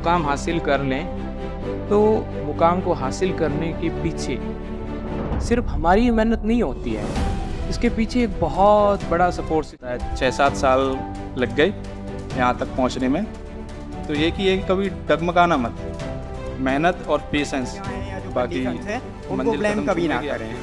मुकाम हासिल कर लें तो मुकाम को हासिल करने के पीछे सिर्फ हमारी मेहनत नहीं होती है, इसके पीछे एक बहुत बड़ा सपोर्ट। 6-7 साल लग गए यहाँ तक पहुँचने में। तो ये कि कभी डगमगाना मत, मेहनत और पेशेंस, बाकी उनको ब्लेम कभी ना करें।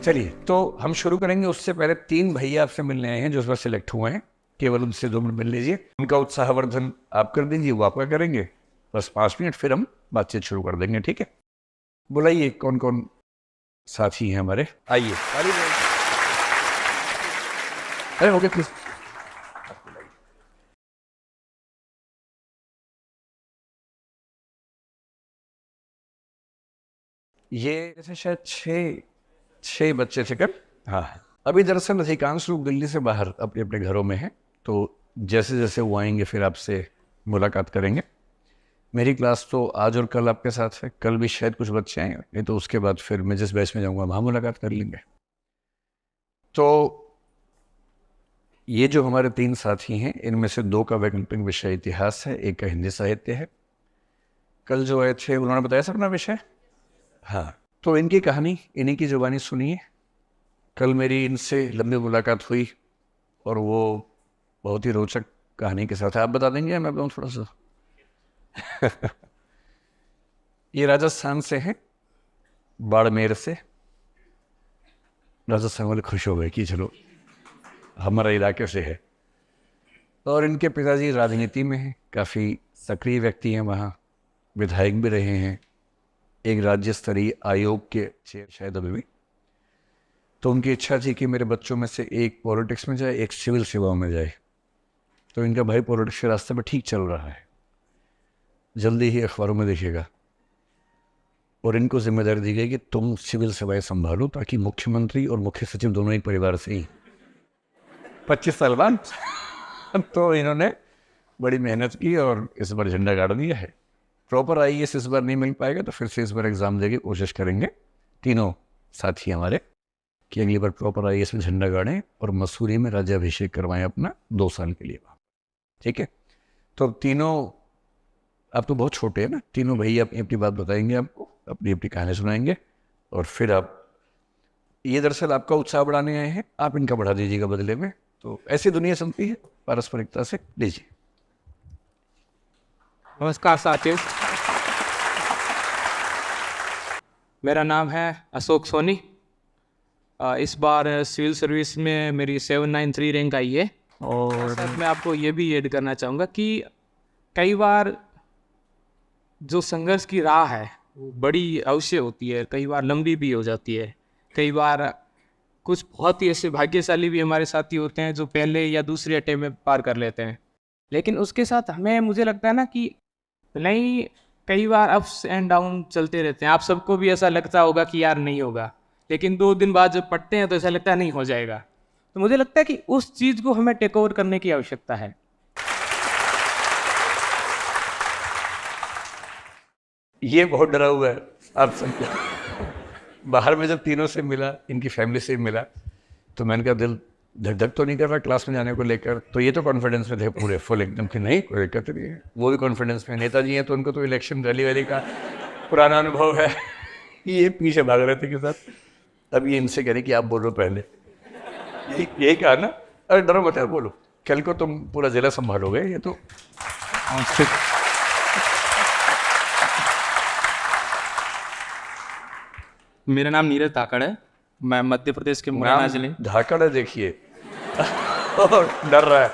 चलिए, तो हम शुरू करेंगे। उससे पहले 3 भैया आपसे मिलने आए हैं जो इस बार सिलेक्ट हुए हैं, केवल उनसे 2 मिनट मिल लीजिए। उनका उत्साहवर्धन आप कर दीजिए, वो आपका करेंगे। बस 5 मिनट, फिर हम बातचीत शुरू कर देंगे, ठीक है? बुलाइए कौन कौन साथी हैं हमारे, आइए। अरे ओके प्लीज। ये जैसे शायद 6 बच्चे थे कल। हाँ, अभी दरअसल अधिकांश लोग दिल्ली से बाहर अपने अपने घरों में हैं, तो जैसे जैसे वो आएंगे फिर आपसे मुलाकात करेंगे। मेरी क्लास तो आज और कल आपके साथ है, कल भी शायद कुछ बच्चे आएंगे, नहीं तो उसके बाद फिर मैं जिस बैच में जाऊंगा वहाँ मुलाकात कर लेंगे। तो ये जो हमारे 3 साथी हैं, इनमें से 2 का वैकल्पिक विषय इतिहास है, एक का हिंदी साहित्य है। कल जो आए थे उन्होंने बताया सब अपना विषय। हाँ, तो इनकी कहानी इन्हीं की जुबानी सुनिए। कल मेरी इनसे लंबी मुलाकात हुई और वो बहुत ही रोचक कहानी के साथ है। आप बता देंगे, मैं बताऊँ थोड़ा सा? ये राजस्थान से हैं, बाड़मेर से। राजस्थान वाले खुश हो गए कि चलो हमारा इलाके से है। और इनके पिताजी राजनीति में हैं, काफ़ी सक्रिय व्यक्ति हैं, वहाँ विधायक भी रहे हैं, एक राज्य स्तरीय आयोग के चेयर शायद अभी भी। तो उनकी इच्छा थी कि मेरे बच्चों में से एक पॉलिटिक्स में जाए, एक सिविल सेवाओं में जाए। तो इनका भाई पॉलिटिक्स के रास्ते में ठीक चल रहा है, जल्दी ही अखबारों में देखिएगा। और इनको जिम्मेदारी दी गई कि तुम सिविल सेवाएं संभालो, ताकि मुख्यमंत्री और मुख्य सचिव दोनों एक परिवार से ही। 25 साल बाद तो इन्होंने बड़ी मेहनत की और इस बार झंडा गाड़ दिया है। प्रॉपर आईएएस इस बार नहीं मिल पाएगा, तो फिर से इस बार एग्जाम देके कोशिश करेंगे तीनों साथी हमारे कि अगली बार प्रॉपर आईएएस में झंडा गाड़ें और मसूरी में राज्याभिषेक करवाएं अपना 2 साल के लिए, ठीक है? तो तीनों, आप तो बहुत छोटे हैं ना, तीनों भैया अपनी अपनी बात बताएंगे, आपको अपनी अपनी कहानी सुनाएंगे और फिर आप, ये दरअसल आपका उत्साह बढ़ाने आए हैं, आप इनका बढ़ा दीजिएगा बदले में। तो ऐसी दुनिया चलती है, पारस्परिकता से। लीजिए। नमस्कार साथियों, मेरा नाम है अशोक सोनी। इस बार सिविल सर्विस में मेरी 793 रैंक आई है। और मैं आपको ये भी ऐड करना चाहूँगा कि कई बार जो संघर्ष की राह है वो बड़ी अवश्य होती है, कई बार लंबी भी हो जाती है। कई बार कुछ बहुत ही ऐसे भाग्यशाली भी हमारे साथी होते हैं जो पहले या दूसरे अटेम्प्ट में पार कर लेते हैं, लेकिन उसके साथ हमें, मुझे लगता है ना कि नहीं, कई बार अप्स एंड डाउन चलते रहते हैं। आप सबको भी ऐसा लगता होगा कि यार नहीं होगा, लेकिन 2 दिन बाद जब पढ़ते हैं तो ऐसा लगता है नहीं हो जाएगा। तो मुझे लगता है कि उस चीज़ को हमें टेक ओवर करने की आवश्यकता है। ये बहुत डरा हुआ है आप सब। बाहर में जब तीनों से मिला, इनकी फैमिली से मिला, तो मैंने कहा दिल धक धक तो नहीं कर रहा क्लास में जाने को लेकर। तो ये तो कॉन्फिडेंस में थे पूरे फुल एकदम कि नहीं कोई दिक्कत नहीं है। वो भी कॉन्फिडेंस में। नेताजी हैं तो उनको तो इलेक्शन रैली वैली का पुराना अनुभव है। ये पीछे भाग रहे थे के साथ। अब ये इनसे कह रहे कि आप बोलो पहले। यही कहा ना, अरे डरो मत यार, बोलो, कल को तुम पूरा जिला संभालोगे। ये तो मेरा नाम नीरज धाकड़ है, मैं मध्य प्रदेश के मुरैना जिले। धाकड़ है, देखिए डर रहा है।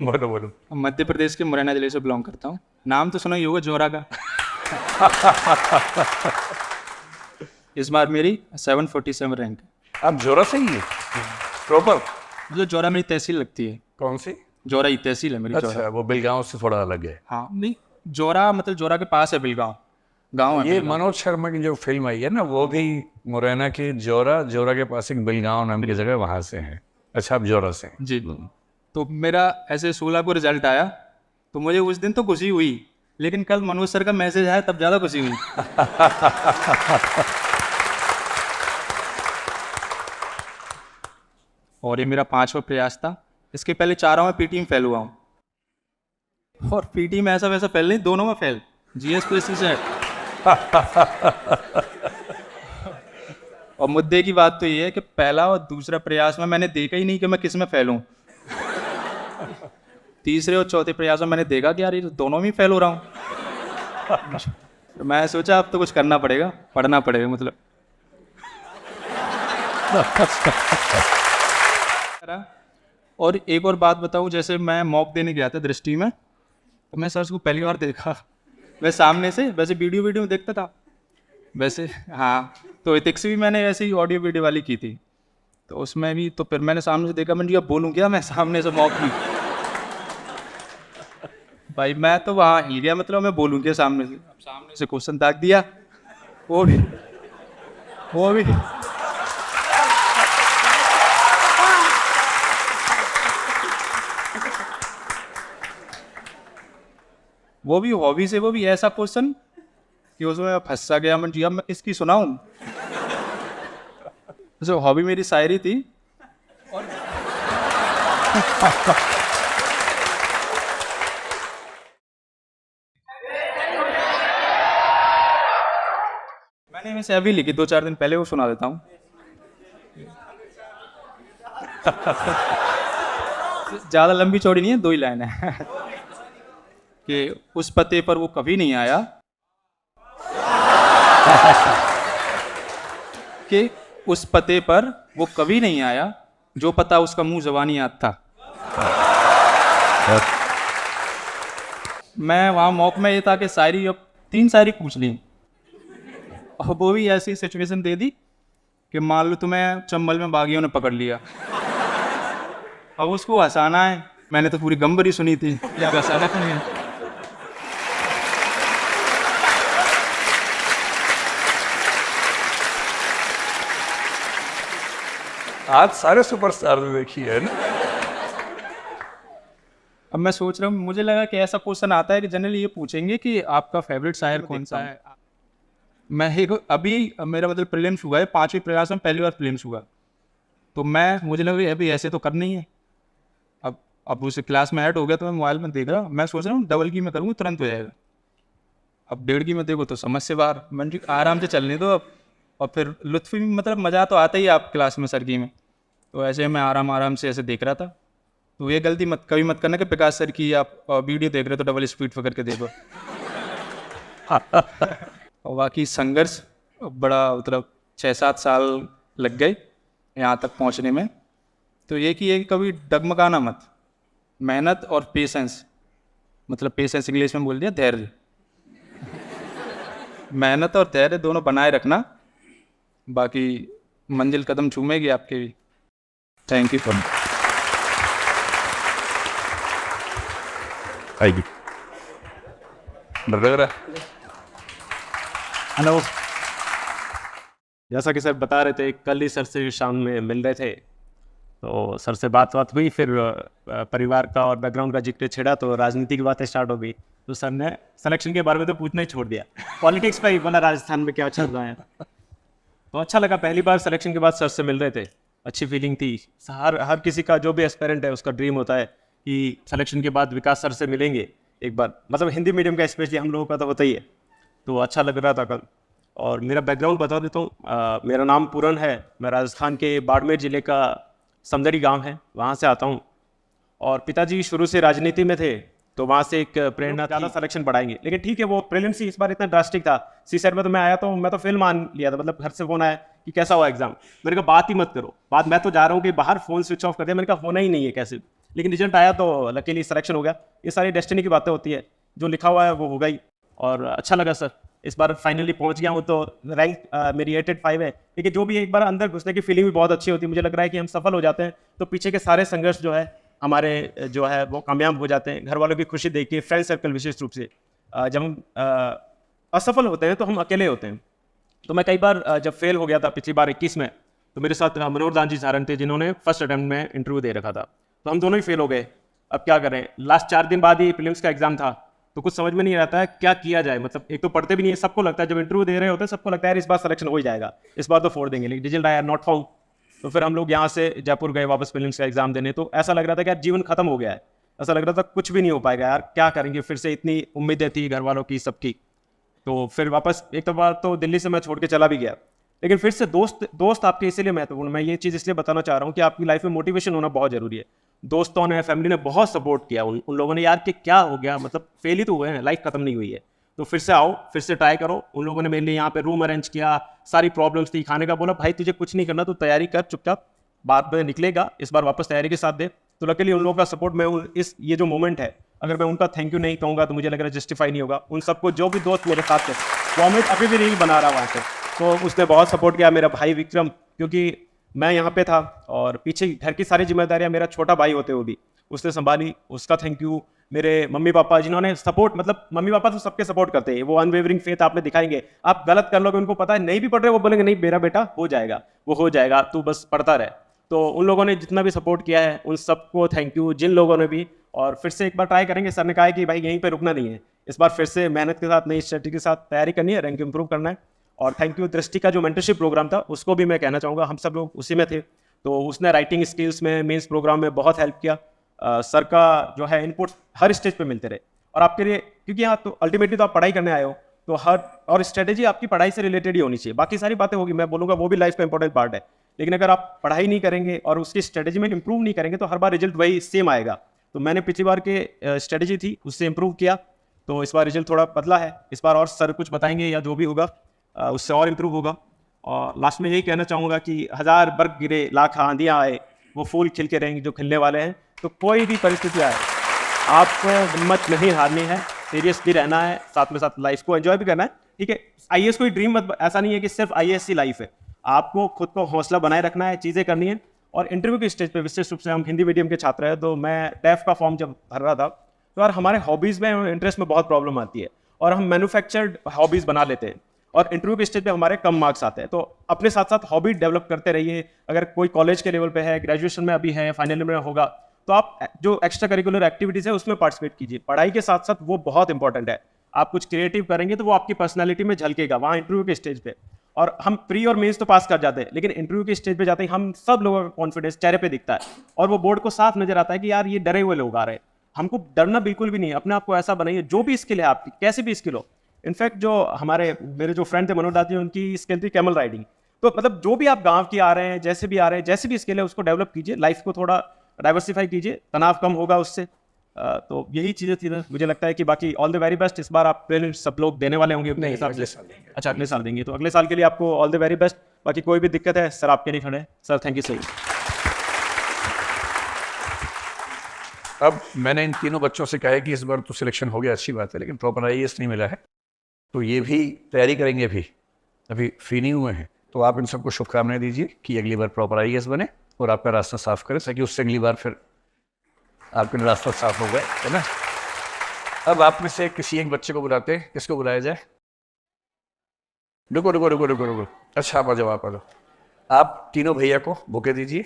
बोलो बोलो। मध्य प्रदेश के मुरैना जिले से बिलोंग करता हूँ। नाम तो सुना ही होगा, जोरा का। इस बार मेरी 747 रैंक है। आप जोरा से ही है प्रॉपर? जो जोरा मेरी तहसील लगती है। कौन सी? जोरा ही तहसील है मेरी। अच्छा, वो बिलगांव से थोड़ा अलग है। हाँ, नहीं, जोरा मतलब जोरा के पास है बिलगांव, गाँव है। ये मनोज शर्मा की जो फिल्म आई है ना, वो भी मुरैना की जोरा के पास एक बिलगांव नाम की जगह, वहाँ से है। अच्छा, आप जोरा से हैं? जी। तो मेरा ऐसे 16 को रिजल्ट आया, तो मुझे उस दिन तो खुशी हुई, लेकिन कल मनोज सर का मैसेज आया तब ज़्यादा खुशी हुई। और ये मेरा 5वां प्रयास था। इसके पहले 4 में पीटी में फेल हुआ हूँ। और पीटी में ऐसा वैसा फेल नहीं, दोनों में फेल, जीएस प्लस सेट। और मुद्दे की बात तो ये है कि पहला और दूसरा प्रयास में मैंने देखा ही नहीं कि मैं किस में फेल हूँ। तीसरे और चौथे प्रयास में मैंने देखा कि यार ये तो दोनों में फेल हो रहा हूँ। तो मैं सोचा अब तो कुछ करना पड़ेगा, पढ़ना पड़ेगा मतलब। और एक और बात बताऊँ, जैसे मैं मॉक देने गया था दृष्टि में, तो मैं सर को पहली बार देखा। मैं सामने से वैसे वीडियो में देखता था वैसे, हाँ। तो एथिक्स भी मैंने ऐसे ही ऑडियो वीडियो वाली की थी, तो उसमें भी तो फिर मैंने सामने से देखा, मैंने अब बोलूँ क्या मैं सामने से मॉक में। भाई मैं तो वहाँ हिल गया, मतलब मैं बोलूँ क्या सामने से। अब सामने से क्वेश्चन दाग दिया, वो भी हॉबी से, वो भी ऐसा क्वेश्चन कि उसमें मैं फंसा गया। मैं अब मैं किसकी सुनाऊं। जो हॉबी मेरी शायरी थी, और मैंने वैसे अभी लिखी 2-4 दिन पहले, वो सुना देता हूँ। ज़्यादा लंबी चौड़ी नहीं है, 2 ही लाइन है। कि उस पते पर वो कभी नहीं आया, कि उस पते पर वो कभी नहीं आया, जो पता उसका मुंह ज़बानी याद था। मैं वहाँ मॉक में ये था कि शायरी, अब 3 शायरी पूछ ली, और वो भी ऐसी सिचुएशन दे दी कि मान लो तुम्हें चंबल में बागियों ने पकड़ लिया, अब उसको हंसाना है। मैंने तो पूरी गंभरी सुनी थी, क्या हंसाना तो नहीं है। आज सारे सुपरस्टार ने देखी है ना। अब मैं सोच रहा हूँ, मुझे लगा कि ऐसा क्वेश्चन आता है कि जनरली ये पूछेंगे कि आपका फेवरेट शायर कौन सा है। मैं ही अभी मेरा मतलब प्रीलिम्स हुआ है, 5वीं प्रयास में पहली बार प्रीलिम्स हुआ, तो मुझे लगा अभी ऐसे तो करना ही है। अब उस क्लास में ऐड हो गया, तो मैं मोबाइल में देख रहा हूँ, मैं सोच रहा हूँ डबल की में करूँगा तुरंत हो जाएगा। अब 1.5 की में देखो तो समझ से बाहर। मैंने आराम से चलने दो अब, और फिर लुत्फ भी, मतलब मज़ा तो आता ही है आप क्लास में सर की में। तो ऐसे मैं आराम से ऐसे देख रहा था। तो ये गलती कभी मत करना कि प्रकाश सर की आप वीडियो देख रहे हो तो डबल स्पीड पकड़ के देखो। और बाकी संघर्ष बड़ा, मतलब 6-7 साल लग गए यहाँ तक पहुँचने में। तो ये कि ये कभी डगमगाना मत, मेहनत और पेशेंस, मतलब पेशेंस इंग्लिश में बोल दिया, धैर्य। मेहनत और धैर्य दोनों बनाए रखना, बाकी मंजिल कदम चूमेगी आपके भी। थैंक यू फॉर आएगी लग रहा। हेलो, जैसा कि सर बता रहे थे, कल ही सर से शाम में मिल रहे थे, तो सर से बात हुई, फिर परिवार का और बैकग्राउंड का जिक्र छेड़ा, तो राजनीति की बातें स्टार्ट हो गई। तो सर ने सिलेक्शन के बारे में तो पूछना ही छोड़ दिया, पॉलिटिक्स पे ही बोला राजस्थान में क्या चल रहा है। तो अच्छा लगा, पहली बार सिलेक्शन के बाद सर से मिल रहे थे, अच्छी फीलिंग थी। हर किसी का, जो भी एस्पेरेंट है, उसका ड्रीम होता है कि सिलेक्शन के बाद विकास सर से मिलेंगे एक बार, मतलब हिंदी मीडियम का स्पेशली हम लोगों का तो होता ही है। तो अच्छा लग रहा था कल। और मेरा बैकग्राउंड बता देता हूँ, मेरा नाम पूरन है, मैं राजस्थान के बाड़मेर ज़िले का समदरी गांव है, वहाँ से आता हूँ। और पिताजी शुरू से राजनीति में थे, तो वहाँ से एक प्रेरणा, ज़्यादा सिलेक्शन बढ़ाएंगे। लेकिन ठीक है, वो प्रीलिम्स ही इस बार इतना ड्रास्टिक था। सीसर में तो मैं आया, तो मैं तो फेल मान लिया था, मतलब घर से फ़ोन आया कि कैसा हुआ एग्जाम। मैंने कहा बात ही मत करो, बात मैं तो जा रहा हूँ कि बाहर, फ़ोन स्विच ऑफ कर दिया। मैंने कहा होना ही नहीं है कैसे। लेकिन रिजल्ट आया तो लकीली सिलेक्शन हो गया। ये सारी डेस्टिनी की बातें होती है, जो लिखा हुआ है वो हो गई। और अच्छा लगा सर, इस बार फाइनली पहुंच गया हूँ। तो रैंक मेरी 885 है, लेकिन जो भी एक बार अंदर घुसने की फीलिंग भी बहुत अच्छी होती है। मुझे लग रहा है कि हम सफल हो जाते हैं तो पीछे के सारे संघर्ष जो है हमारे जो है वो कामयाब हो जाते हैं। घर वालों की खुशी देखिए, फ्रेंड सर्कल विशेष रूप से, जब हम असफल होते हैं तो हम अकेले होते हैं। तो मैं कई बार जब फेल हो गया था पिछली बार 21 में, तो मेरे साथ मनोहर दान जी सारंग थे, जिन्होंने फर्स्ट अटेम्प्ट में इंटरव्यू दे रखा था। तो हम दोनों ही फेल हो गए। अब क्या करें, लास्ट 4 दिन बाद ही प्रीलिम्स का एग्जाम था, तो कुछ समझ में नहीं आता है क्या किया जाए। मतलब एक तो पढ़ते भी नहीं है, सबको लगता है जब इंटरव्यू दे रहे होते हैं, सबको लगता है इस बार सिलेक्शन हो ही जाएगा, इस बार तो फोड़ देंगे। लेकिन रिजल्ट आया नॉट फाउंड। तो फिर हम लोग यहाँ से जयपुर गए वापस प्रीलिम्स का एग्जाम देने। तो ऐसा लग रहा था कि यार जीवन खत्म हो गया है, ऐसा लग रहा था कुछ भी नहीं हो पाएगा यार, क्या करेंगे, फिर से इतनी उम्मीदें थी घर वालों की सबकी। तो फिर वापस एक बार तो दिल्ली से मैं छोड़ के चला भी गया, लेकिन फिर से दोस्त आपके इसीलिए महत्वपूर्ण, मैं ये चीज़ इसलिए बताना चाह रहा हूँ कि आपकी लाइफ में मोटिवेशन होना बहुत ज़रूरी है। दोस्तों ने, फैमिली ने बहुत सपोर्ट किया, उन लोगों ने, यार कि क्या हो गया, मतलब फेल ही तो हुए हैं, लाइफ खत्म नहीं हुई है, तो फिर से आओ, फिर से ट्राई करो। उन लोगों ने मेरे लिए यहाँ पे रूम अरेंज किया, सारी प्रॉब्लम्स थी, खाने का बोला भाई तुझे कुछ नहीं करना, तू तैयारी कर चुपचाप, बाद में निकलेगा, इस बार वापस तैयारी के साथ दे। तो लकीली उन लोगों का सपोर्ट, मैं ये जो मोमेंट है, अगर मैं उनका थैंक यू नहीं कहूँगा तो मुझे लग रहा है जस्टिफाई नहीं होगा। उन सबको, जो भी दोस्त मेरे साथ थे, वो मैं अभी भी रील बना रहा वहाँ से, तो उसने बहुत सपोर्ट किया। मेरा भाई विक्रम, क्योंकि मैं यहाँ पे था और पीछे घर की सारी जिम्मेदारियाँ मेरा छोटा भाई होते हुए भी उसने संभाली, उसका थैंक यू। मेरे मम्मी पापा जिन्होंने सपोर्ट, मतलब मम्मी पापा तो सबके सपोर्ट करते हैं, वो अनवेवरिंग फेथ आप में दिखाएंगे। आप गलत कर लोगे, उनको पता है नहीं भी पढ़ रहे, वो बोलेंगे नहीं मेरा बेटा हो जाएगा, वो हो जाएगा, तू बस पढ़ता रहे। तो उन लोगों ने जितना भी सपोर्ट किया है उन सबको थैंक यू, जिन लोगों ने भी। और फिर से एक बार ट्राई करेंगे, सर ने कहा है कि भाई यहीं पे रुकना नहीं है, इस बार फिर से मेहनत के साथ, नई स्ट्रेटजी के साथ तैयारी करनी है, रैंक इंप्रूव करना है। और थैंक यू दृष्टि का जो मेंटरशिप प्रोग्राम था उसको भी मैं कहना चाहूँगा, हम सब लोग उसी में थे, तो उसने राइटिंग स्किल्स में, मेंस प्रोग्राम में बहुत हेल्प किया। सर का जो है इनपुट हर स्टेज पे मिलते रहे, और आपके लिए, क्योंकि यहाँ तो अल्टीमेटली तो आप पढ़ाई करने आए हो, तो हर और स्ट्रेटेजी आपकी पढ़ाई से रिलेटेड ही होनी चाहिए। बाकी सारी बातें होगी, मैं बोलूँगा वो भी लाइफ का इंपॉर्टेंट पार्ट है, लेकिन अगर आप पढ़ाई नहीं करेंगे और उसकी स्ट्रेटेजी में इंप्रूव नहीं करेंगे तो हर बार रिजल्ट वही सेम आएगा। तो मैंने पिछली बार के स्ट्रेटेजी थी उससे इंप्रूव किया, तो इस बार रिजल्ट थोड़ा बदला है, इस बार और सर कुछ बताएंगे या जो भी होगा उससे और इम्प्रूव होगा। और लास्ट में यही कहना चाहूँगा कि 1000 बर्फ गिरे, लाख आंधियाँ आए, वो फूल खिल के रहेंगे जो खिलने वाले हैं। तो कोई भी परिस्थिति आए, आपको हिम्मत नहीं हारनी है, सीरियस भी रहना है, साथ में साथ लाइफ को एंजॉय भी करना है। ठीक है, आईएएस कोई ड्रीम मत, ऐसा नहीं है कि सिर्फ आईएएस ही लाइफ है, आपको खुद को हौसला बनाए रखना है, चीज़ें करनी है। और इंटरव्यू के स्टेज पे विशेष रूप से हम हिंदी मीडियम के छात्र हैं, तो मैं टैफ का फॉर्म जब भर रहा था तो यार हमारे हॉबीज़ में और इंटरेस्ट में बहुत प्रॉब्लम आती है, और हम मैन्युफैक्चर्ड हॉबीज़ बना लेते हैं, और इंटरव्यू के स्टेज पे हमारे कम मार्क्स आते हैं। तो अपने साथ साथ हॉबी डेवलप करते रहिए। अगर कोई कॉलेज के लेवल पे है, ग्रेजुएशन में अभी है, फाइनल में होगा, तो आप जो एक्स्ट्रा करिकुलर एक्टिविटीज़ है उसमें पार्टिसिपेट कीजिए। पढ़ाई के साथ साथ वो बहुत इंपॉर्टेंट है, आप कुछ क्रिएटिव करेंगे तो वो आपकी पर्सनैलिटी में झलकेगा वहाँ इंटरव्यू के स्टेज पे। और हम प्री और मेंस तो पास कर जाते हैं, लेकिन इंटरव्यू के स्टेज पे जाते ही हम सब लोगों का कॉन्फिडेंस चेहरे पे दिखता है, और वो बोर्ड को साफ नजर आता है कि यार ये डरे हुए लोग आ रहे हैं। हमको डरना बिल्कुल भी नहीं है, अपने आप को ऐसा बनाइए, जो भी स्किल है आपकी, कैसे भी स्किल हो। इनफैक्ट जो मेरे जो फ्रेंड थे मनोज दास जी, उनकी स्किल थी कैमल राइडिंग। तो मतलब जो भी आप गांव की आ रहे हैं, जैसे भी आ रहे हैं, जैसे भी स्किल है उसको डेवलप कीजिए, लाइफ को थोड़ा डाइवर्सिफाई कीजिए, तनाव कम होगा उससे। तो यही चीज़ें थी ना, मुझे लगता है कि बाकी ऑल द वेरी बेस्ट। इस बार आप प्रीलिम्स सब लोग देने वाले होंगे अपने हिसाब से। अच्छा, अगले साल देंगे, तो अगले साल के लिए आपको ऑल द वेरी बेस्ट। बाकी कोई भी दिक्कत है सर आपके लिए खड़े हैं। Sir thank you so much. अब मैंने इन तीनों बच्चों से कहा है कि इस बार तो सिलेक्शन हो गया, अच्छी बात है, लेकिन प्रॉपर आईएएस नहीं मिला है, तो ये भी तैयारी करेंगे, अभी फ्री नहीं हुए हैं। तो आप इन सबको शुभकामनाएं दीजिए कि अगली बार प्रॉपर आईएएस बने और आपका रास्ता साफ करें, ताकि उससे अगली बार फिर आपका रास्ता साफ हो गए, है ना। अब आप में से किसी एक बच्चे को बुलाते हैं, किसको बुलाया जाए? रुको रुको रुको रुको रुको, अच्छा आप आ जाओ, आप आ जाओ। आप तीनों भैया को बुके दीजिए।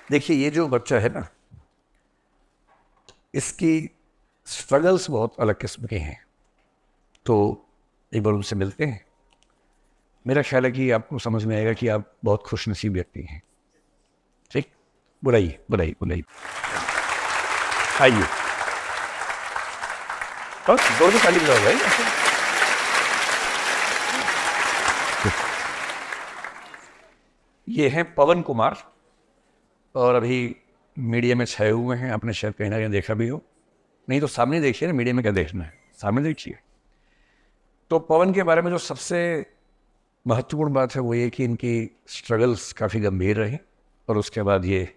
देखिए, ये जो बच्चा है ना, इसकी स्ट्रगल्स बहुत अलग किस्म के हैं, तो एक बार उनसे मिलते हैं। मेरा ख्याल है कि आपको समझ में आएगा कि आप बहुत खुशनसीब व्यक्ति हैं। ठीक, बुलाइए बुलाइए बुलाइए, आइए, बस जोर से ताली बजाओ भाई। ये हैं पवन कुमार, और अभी मीडिया में छाए हुए हैं, आपने शायद कहीं ना कहीं देखा भी हो, नहीं तो सामने देखिए ना, मीडिया में क्या देखना है, सामने देखिए। तो पवन के बारे में जो सबसे महत्वपूर्ण बात है वो ये कि इनकी स्ट्रगल्स काफ़ी गंभीर रही, और उसके बाद ये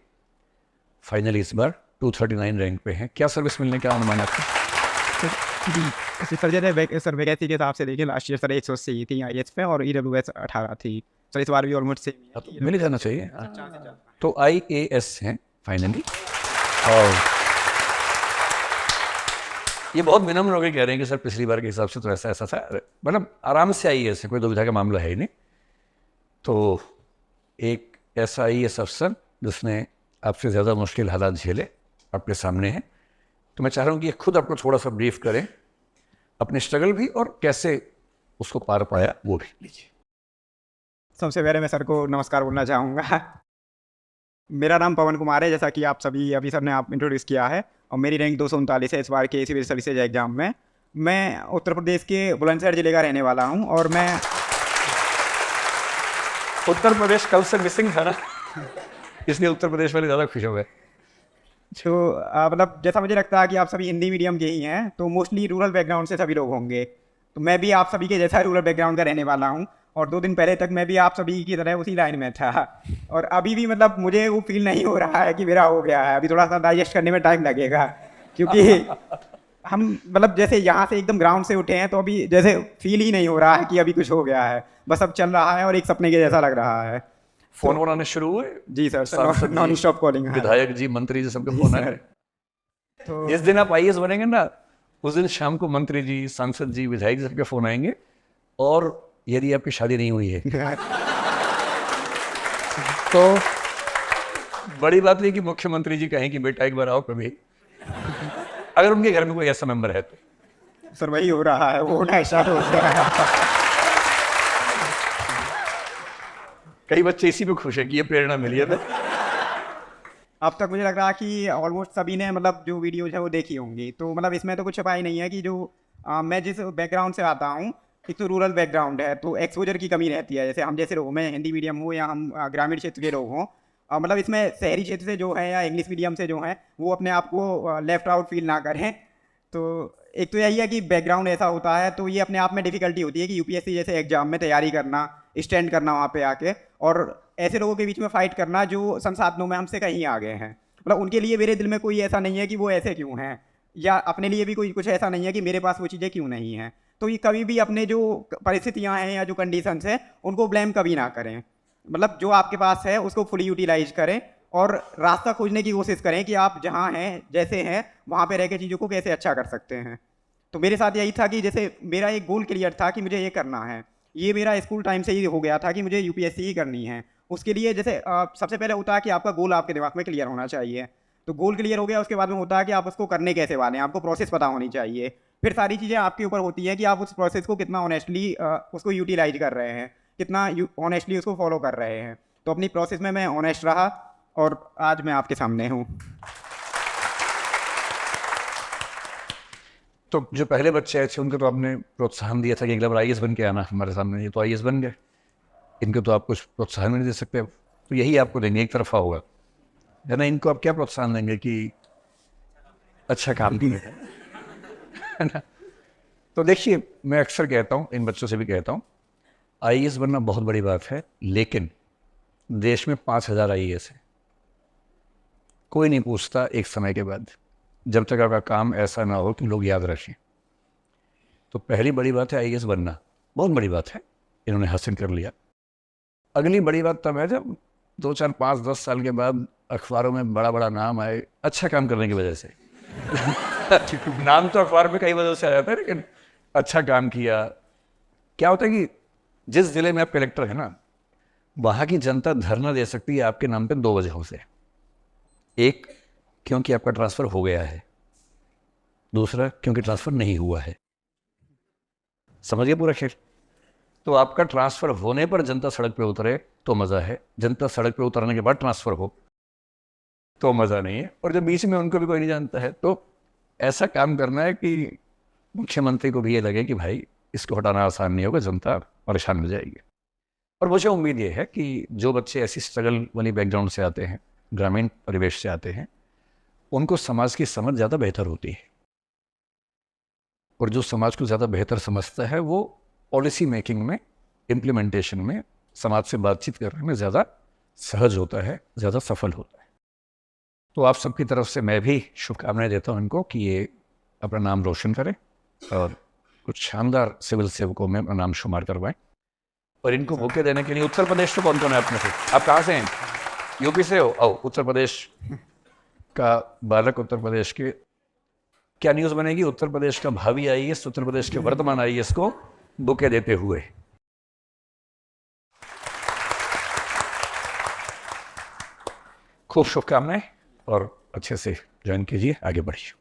फाइनली इस बार 239 रैंक पे हैं। क्या सर्विस मिलने का अनुमान आपका? सर जैसे सर वैकेंसी के हिसाब से देखिए, लास्ट ईयर सर 180 थी आईएएस पे, और ईडब्ल्यूएस 18 थी, सर इस बार भी ऑलमोस्ट सेम तो मिल जाना चाहिए। तो आईएएस हैं फाइनली, और ये बहुत विनम्र होकर कह रहे हैं कि सर पिछली बार के हिसाब से तो ऐसा ऐसा था, मतलब आराम से आईएएस है, कोई दुविधा का मामला है ही नहीं। तो एक ऐसा आईएएस अफसर जिसने आपसे ज़्यादा मुश्किल हालात झेले आपके सामने हैं, तो मैं चाह रहा हूँ कि खुद आपको थोड़ा सा ब्रीफ करें अपने स्ट्रगल भी, और कैसे उसको पार पाया वो भी लीजिए। सबसे पहले मैं सर को नमस्कार बोलना चाहूँगा। मेरा नाम पवन कुमार है, जैसा कि आप सभी अभी सर ने आप इंट्रोड्यूस किया है, और मेरी रैंक 239 है इस बार के सिविल सर्विसेज एग्जाम में। मैं उत्तर प्रदेश के बुलंदशहर ज़िले का रहने वाला हूँ, और मैं उत्तर प्रदेश कल से मिसिंग था ना, इसलिए उत्तर प्रदेश वाले ज़्यादा खुश हो गए। जो मतलब जैसा मुझे लगता है कि आप सभी हिंदी मीडियम के ही हैं, तो मोस्टली रूरल बैकग्राउंड से सभी लोग होंगे। तो मैं भी आप सभी के जैसा रूरल बैकग्राउंड का रहने वाला हूँ, और 2 दिन पहले तक मैं भी आप सभी की तरह उसी लाइन में था, और अभी भी मतलब मुझे वो फील नहीं हो रहा है कि मेरा हो गया है। अभी थोड़ा सा डाइजेस्ट करने में टाइम लगेगा, क्योंकि हम मतलब जैसे यहाँ से एकदम ग्राउंड से उठे हैं, तो अभी जैसे फील ही नहीं हो रहा है कि अभी कुछ हो गया है। बस अब चल रहा है और एक सपने के जैसा लग रहा है। फोन वोन आने शुरू हुए? जी सर, सांसद जी, नॉन स्टॉप कॉलिंग। विधायक जी, मंत्री जी, सबके फोन आए। तो जिस दिन आप आईएएस बनेंगे ना, उस दिन शाम को मंत्री जी, सांसद जी, विधायक जी सबके फोन आएंगे। और यदि आपकी शादी नहीं हुई है तो बड़ी बात नहीं कि मुख्यमंत्री जी कहें कि बेटा एक बार आओ कभी, अगर उनके घर में कोई ऐसा मेंबर है तो। सर वही हो रहा है, वो होना स्टार्ट हो गया है। कई बच्चे इसी पे खुश है कि ये प्रेरणा मिली है। अब तक मुझे लग रहा है कि ऑलमोस्ट सभी ने मतलब जो वीडियोज है वो देखी होंगी, तो मतलब इसमें तो कुछ छुपा ही नहीं है कि जो मैं जिस बैकग्राउंड से आता हूँ, एक तो रूरल बैकग्राउंड है, तो एक्सपोजर की कमी रहती है। जैसे हम जैसे लोग, मैं हिंदी मीडियम हूँ या हम ग्रामीण क्षेत्र के लोग हों, मतलब इसमें शहरी क्षेत्र से जो है या इंग्लिश मीडियम से जो है वो अपने आप को लेफ्ट आउट फील ना करें। तो एक तो यही है कि बैकग्राउंड ऐसा होता है, तो ये अपने आप में डिफ़िकल्टी होती है कि यूपीएससी जैसे एग्जाम में तैयारी करना, स्टैंड करना वहाँ पे आके, और ऐसे लोगों के बीच में फ़ाइट करना जो संसाधनों में हमसे कहीं आगे हैं। मतलब उनके लिए मेरे दिल में कोई ऐसा नहीं है कि वो ऐसे क्यों हैं, या अपने लिए भी कोई कुछ ऐसा नहीं है कि मेरे पास वो चीज़ें क्यों नहीं हैं। तो ये कभी भी अपने जो परिस्थितियाँ हैं या जो कंडीशंस हैं उनको ब्लेम कभी ना करें। मतलब जो आपके पास है उसको फुली यूटिलाइज करें, और रास्ता खोजने की कोशिश करें कि आप जहाँ हैं, जैसे हैं, वहाँ पे रह के चीज़ों को कैसे अच्छा कर सकते हैं। तो मेरे साथ यही था कि जैसे मेरा एक गोल क्लियर था कि मुझे ये करना है। ये मेरा स्कूल टाइम से ही हो गया था कि मुझे यूपीएससी ही करनी है। उसके लिए जैसे सबसे पहले होता है कि आपका गोल आपके दिमाग में क्लियर होना चाहिए। तो गोल क्लियर हो गया, उसके बाद में होता है कि आप उसको करने कैसे वाले हैं, आपको प्रोसेस पता होनी चाहिए। फिर सारी चीज़ें आपके ऊपर होती हैं कि आप उस प्रोसेस को कितना ऑनेस्टली उसको यूटिलाइज कर रहे हैं, कितना ऑनेस्टली उसको फॉलो कर रहे हैं। तो अपनी प्रोसेस में मैं ऑनेस्ट रहा, और आज मैं आपके सामने हूँ। तो जो पहले बच्चे आए थे उनको तो आपने प्रोत्साहन दिया था कि अगला बार आईएएस बन के आना हमारे सामने, ये तो आईएएस बन गए, इनको तो आप कुछ प्रोत्साहन नहीं दे सकते। तो यही आपको देंगे, एक तरफा होगा, है ना। इनको आप क्या प्रोत्साहन देंगे कि अच्छा काम किया है ना। तो देखिए, मैं अक्सर कहता हूँ, इन बच्चों से भी कहता हूँ, आईएएस बनना बहुत बड़ी बात है, लेकिन देश में 5000 आईएएस है। कोई नहीं पूछता एक समय के बाद, जब तक आपका काम ऐसा ना हो कि लोग याद रखें। तो पहली बड़ी बात है आईएएस बनना, बहुत बड़ी बात है, इन्होंने हासिल कर लिया। अगली बड़ी बात तब है जब 2, 4, 5, 10 साल के बाद अखबारों में बड़ा बड़ा नाम आए, अच्छा काम करने की वजह से। नाम तो अखबार में कई वजह से आ जाता है, लेकिन अच्छा काम किया। क्या होता है कि जिस जिले में आप कलेक्टर है ना, वहाँ की जनता धरना दे सकती है आपके नाम पे 2 वजहों से। एक, क्योंकि आपका ट्रांसफ़र हो गया है। दूसरा, क्योंकि ट्रांसफ़र नहीं हुआ है। समझ गए पूरा खेल। तो आपका ट्रांसफ़र होने पर जनता सड़क पे उतरे तो मज़ा है, जनता सड़क पे उतरने के बाद ट्रांसफ़र हो तो मज़ा नहीं है। और जब बीच में उनको भी कोई नहीं जानता है, तो ऐसा काम करना है कि मुख्यमंत्री को भी ये लगे कि भाई इसको हटाना आसान नहीं होगा, जनता परेशान हो जाएगी। और मुझे उम्मीद ये है कि जो बच्चे ऐसी स्ट्रगल वाली बैकग्राउंड से आते हैं, ग्रामीण परिवेश से आते हैं, उनको समाज की समझ ज़्यादा बेहतर होती है। और जो समाज को ज़्यादा बेहतर समझता है, वो पॉलिसी मेकिंग में, इम्प्लीमेंटेशन में, समाज से बातचीत करने में ज़्यादा सहज होता है, ज़्यादा सफल होता है। तो आप सबकी तरफ से मैं भी शुभकामनाएं देता हूं इनको कि ये अपना नाम रोशन करें और कुछ शानदार सिविल सेवकों में अपना नाम शुमार करवाएं। और इनको बुके देने के लिए उत्तर प्रदेश तो कौन कौन है अपने से? आप कहाँ से हैं? यूपी से हो? आओ, उत्तर प्रदेश का बालक, उत्तर प्रदेश के क्या न्यूज़ बनेगी? उत्तर प्रदेश का भावी आईएएस, उत्तर प्रदेश के वर्तमान आईएएस को बुके देते हुए। खूब शुभकामनाएं और अच्छे से ज्वाइन कीजिए, आगे बढ़िए।